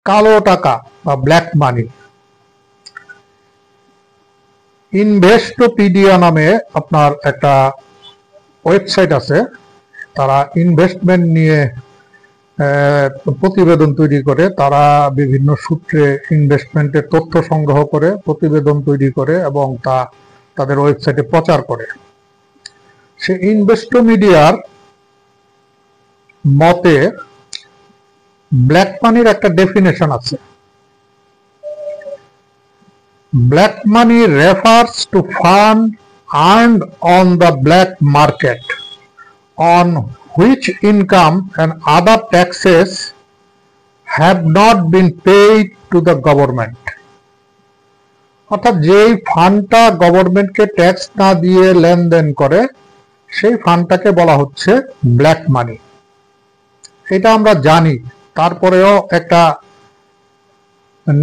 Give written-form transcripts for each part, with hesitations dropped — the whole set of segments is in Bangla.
কালো টাকা বা ব্ল্যাক মানি। ইনভেস্টোপিডিয়া নামে আপনার একটা ওয়েবসাইট আছে, তারা ইনভেস্টমেন্ট নিয়ে প্রতিবেদন তৈরি করে, তারা বিভিন্ন সূত্রে ইনভেস্টমেন্টের তথ্য সংগ্রহ করে প্রতিবেদন তৈরি করে এবং তা তাদের ওয়েবসাইটে প্রচার করে। সে ইনভেস্টোমিডিয়ার মতে ব্ল্যাক মানির একটা ডেফিনেশন আছে। Black money refers to fund earned on the black market on which income and other taxes have not been paid to the government। অর্থাৎ যেই ফান্ডটা গভর্নমেন্টকে ট্যাক্স না দিয়ে লেনদেন করে সেই ফান্ডটাকে বলা হচ্ছে ব্ল্যাক মানি। এটা আমরা জানি, তারপরেও একটা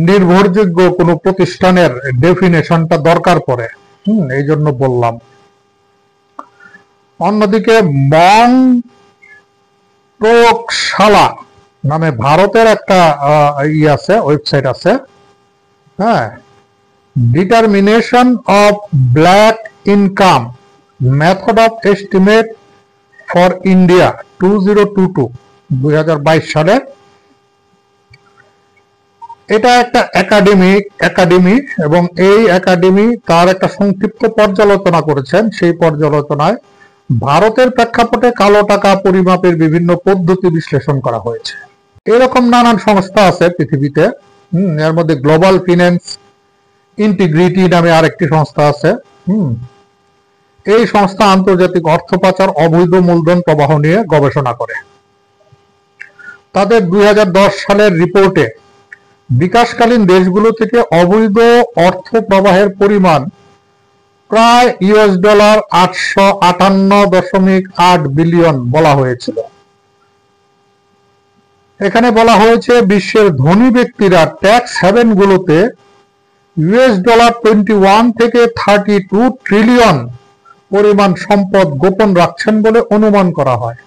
নির্ভরযোগ্য কোনো প্রতিষ্ঠানের ডেফিনেশনটা দরকার পড়ে, এই জন্য বললাম। অন্যদিকে মং প্রয়োগশালা নামে ভারতের একটা আছে, ওয়েবসাইট আছে, হ্যাঁ, determination of black income method of estimate for India 2022 সালে। এটা একটা একাডেমি এবং এই একাডেমি তার একটা সংক্ষিপ্ত পর্যালোচনা করেছেন। সেই পর্যালোচনায় ভারতের প্রেক্ষাপটে কালো টাকা পরিমাপের বিভিন্ন পদ্ধতি বিশ্লেষণ করা হয়েছে। এরকম নানান সংস্থা আছে পৃথিবীতে, এর মধ্যে গ্লোবাল ফিন্যান্স ইন্টিগ্রিটি নামে আরেকটি সংস্থা আছে। এই সংস্থা আন্তর্জাতিক অর্থ পাচার, অবৈধ মূলধন প্রবাহ নিয়ে গবেষণা করে। তাদের 2010 সালের রিপোর্টে বিকাশকালীন দেশগুলো থেকে অবৈধ অর্থ প্রবাহের পরিমাণ প্রায় $858.8 বিলিয়ন বলা হয়েছিল। এখানে বলা হয়েছে বিশ্বের ধনী ব্যক্তিরা ট্যাক্স হ্যাভেন গুলোতে $21 থেকে 32 ট্রিলিয়ন পরিমাণ সম্পদ গোপন রাখছেন বলে অনুমান করা হয়।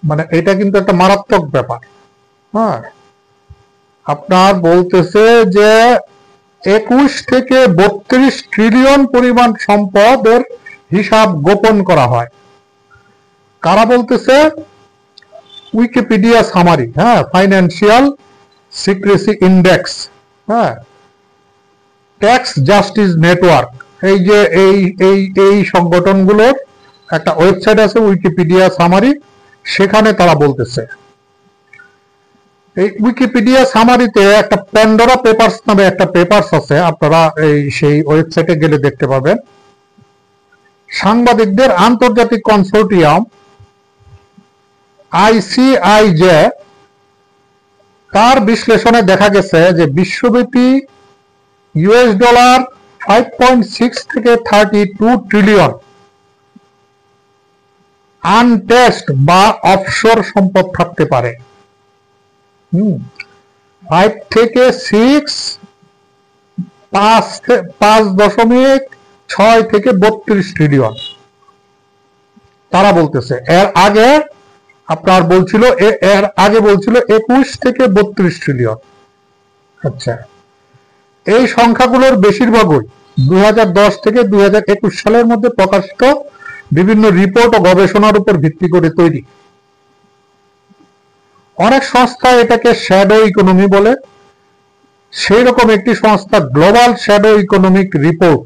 মানে এটা কিন্তু একটা মারাত্মক ব্যাপার। হ্যাঁ, আপনার বলতেছে যে 21 থেকে 32 ট্রিলিয়ন পরিমাণ সম্পদের হিসাব গোপন করা হয়। কারা বলতেছে? উইকিপিডিয়া সামারি, হ্যাঁ, ফাইন্যান্সিয়াল সিক্রেসি ইন্ডেক্স, হ্যাঁ, ট্যাক্স জাস্টিস নেটওয়ার্ক, এই যে এই সংগঠনগুলোর একটা ওয়েবসাইট আছে উইকিপিডিয়া সামারি, সেখানে তারা বলতেছে। এই উইকিপিডিয়া সামারিতে একটা প্যান্ডোরা পেপারস নামে একটা পেপারস আছে, আপনারা সেই ওয়েবসাইটে গেলে দেখতে পাবেন। সাংবাদিকদের আন্তর্জাতিক কনসোর্টিয়াম ICIJ তার বিশ্লেষণে দেখা গেছে যে বিশ্বব্যাপী $5.6 থেকে 32 ট্রিলিয়ন আনটেস্ট বা অফশোর সম্পদ থাকতে পারে। 5 থেকে 6, 5.6 থেকে 32 ট্রিলিয়ন তারা বলতেছে। এর আগে বলছিল 21 থেকে 32 ট্রিলিয়ন। আচ্ছা, এই সংখ্যাগুলোর বেশিরভাগই 2010 থেকে 2021 সালের মধ্যে প্রকাশিত বিভিন্ন রিপোর্ট ও গবেষণার উপর ভিত্তি করে তৈরি। অনেক সংস্থা এটাকে শ্যাডো ইকোনমি বলে। সেই রকম একটি সংস্থা গ্লোবাল শ্যাডো ইকোনমিক রিপোর্ট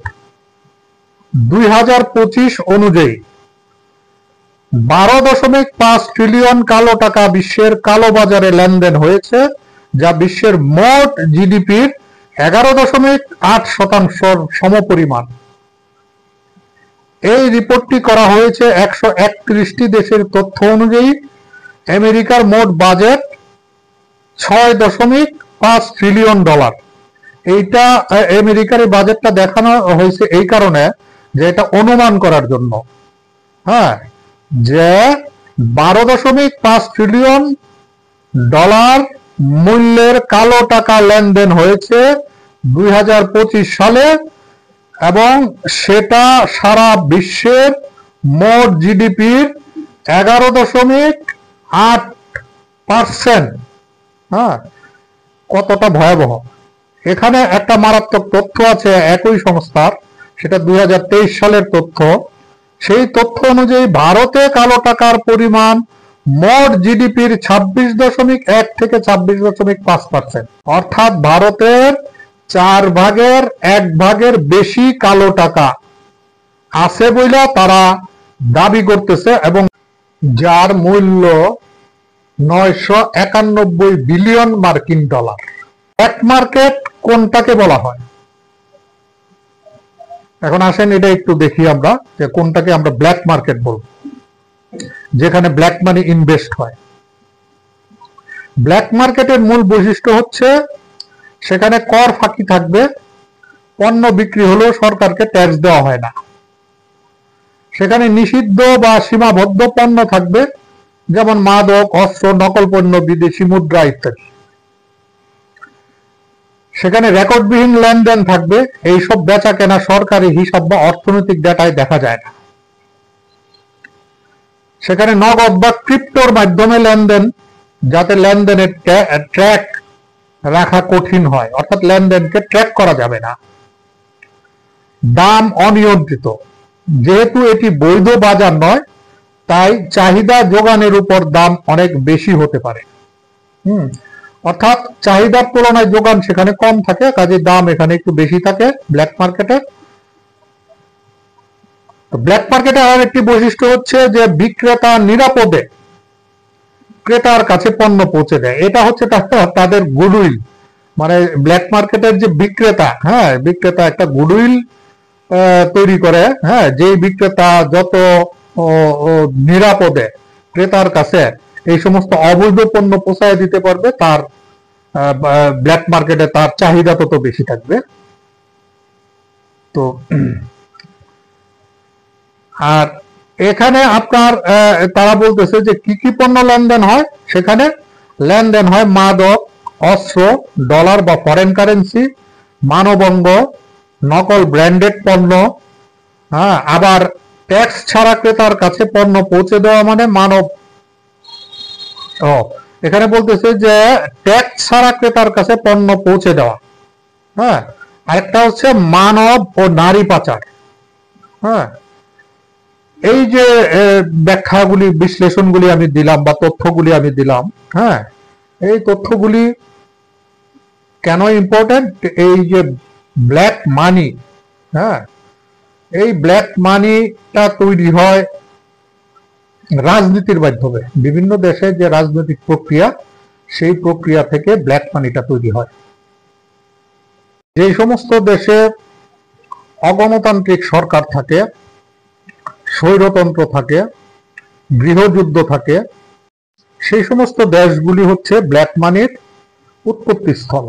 2025 অনুযায়ী 12.5 ট্রিলিয়ন কালো টাকা বিশ্বের কালো বাজারে লেনদেন হয়েছে, যা বিশ্বের মোট জিডিপির 11.8% সমপরিমাণ। এই রিপোর্টটি করা হয়েছে 131টি দেশের তথ্য অনুযায়ী। আমেরিকার মোট বাজেট $6.5 ট্রিলিয়ন। এইটা আমেরিকার এই বাজেটটা দেখানো হয়েছে এই কারণে যে এটা অনুমান করার জন্য, হ্যাঁ, যে $12.5 ট্রিলিয়ন মূল্যের কালো টাকা লেনদেন হয়েছে 2025 সালে, এবং সেটা সারা বিশ্বের মোট জিডিপির 11.8 পার্সেন্ট। হ্যাঁ, কতটা ভয়াবহ। এখানে একটা মারাত্মক তথ্য আছে একই সংস্থার, সেটা 2023 সালের তথ্য। সেই তথ্য অনুযায়ী ভারতে কালো টাকার পরিমাণ মোট জিডিপির 26.1 থেকে 26.5%। অর্থাৎ ভারতের 1/4 বেশি কালো টাকা আছে বইলা তারা দাবি করতেছে, এবং যার মূল্য 991 বিলিয়ন মার্কিন ডলার। ব্ল্যাক মার্কেট কোনটাকে বলা হয়? এখন আসেন এটা একটু দেখি আমরা, যে কোনটাকে আমরা ব্ল্যাক মার্কেট বলবো, যেখানে ব্ল্যাক মানি ইনভেস্ট হয়। ব্ল্যাক মার্কেটের মূল বৈশিষ্ট্য হচ্ছে সেখানে কর ফাঁকি থাকবে, পণ্য বিক্রি হলেও সরকারকে ট্যাক্স দেওয়া হয় না। সেখানে নিষিদ্ধ বা সীমাবদ্ধ পণ্য থাকবে, যেমন মাদক, অস্ত্র, নকল পণ্য, বিদেশি মুদ্রা ইত্যাদি। সেখানে রেকর্ডবিহীন লেনদেন থাকবে, এইসব বেচা কেনা সরকারি হিসাব বা অর্থনৈতিক ডেটায় দেখা যায় না। সেখানে নগদ বা ক্রিপ্টোর মাধ্যমে লেনদেন, যাতে লেনদেনের ট্র্যাক রাখা কঠিন হয়, অর্থাৎ লেনদেনকে ট্র্যাক করা যাবে না। দাম অনিয়ন্ত্রিত, যেহেতু এটি বৈধ বাজার নয়, তাই চাহিদা যোগানের উপর দাম অনেক বেশি হতে পারে। অর্থাৎ চাহিদার তুলনায় যোগান সেখানে কম থাকে, কাজে দাম এখানে একটু বেশি থাকে ব্ল্যাক মার্কেটে। ব্ল্যাক মার্কেটে আর একটি বৈশিষ্ট্য হচ্ছে যে বিক্রেতা নিরাপদে ক্রেতার কাছে পণ্য পৌঁছে দেয়। এটা হচ্ছে তাদের গুডউইল, মানে ব্ল্যাক মার্কেটের যে বিক্রেতা, হ্যাঁ, বিক্রেতা একটা গুডউইল তৈরি করে। হ্যাঁ, যেই বিক্রেতা যত নিরাপদে ক্রেতার কাছে এই সমস্ত অবৈধ পণ্য পৌঁছায় দিতে পারবে, তার ব্ল্যাক মার্কেটে তার চাহিদা তত বেশি থাকবে। তো আর এখানে আপনার তারা বলতেছে যে কি কি পণ্য লেনদেন হয়। সেখানে লেনদেন হয় মাদক, অস্ত্র, ডলার বা ফরেন কারেন্সি, মানবঙ্গ, নকল ব্র্যান্ডেড পণ্য। হ্যাঁ, আবার ট্যাক্স ছাড়া ক্রেতার কাছে পণ্য পৌঁছে দেওয়া মানে মানব, এখানে বলতেছে যে ট্যাক্স ছাড়া ক্রেতার কাছে পণ্য পৌঁছে দেওয়া। হ্যাঁ, আরেকটা হচ্ছে মানব ও নারী পাচার। হ্যাঁ, এই যে ব্যাখ্যাগুলি, বিশ্লেষণগুলি আমি দিলাম বা তথ্যগুলি আমি দিলাম, হ্যাঁ, এই তথ্যগুলি কেন ইম্পর্টেন্ট? এই যে ব্ল্যাক মানি, হ্যাঁ, এই ব্ল্যাক মানিটা তৈরি হয় রাজনীতির মাধ্যমে। বিভিন্ন দেশে যে রাজনৈতিক প্রক্রিয়া, সেই প্রক্রিয়া থেকে ব্ল্যাক মানিটা তৈরি হয়। যে সমস্ত দেশে অগণতান্ত্রিক সরকার থাকে, স্বৈরতন্ত্র থাকে, গৃহযুদ্ধ থাকে, সেই সমস্ত দেশগুলি হচ্ছে ব্ল্যাক মানির উৎপত্তি স্থল।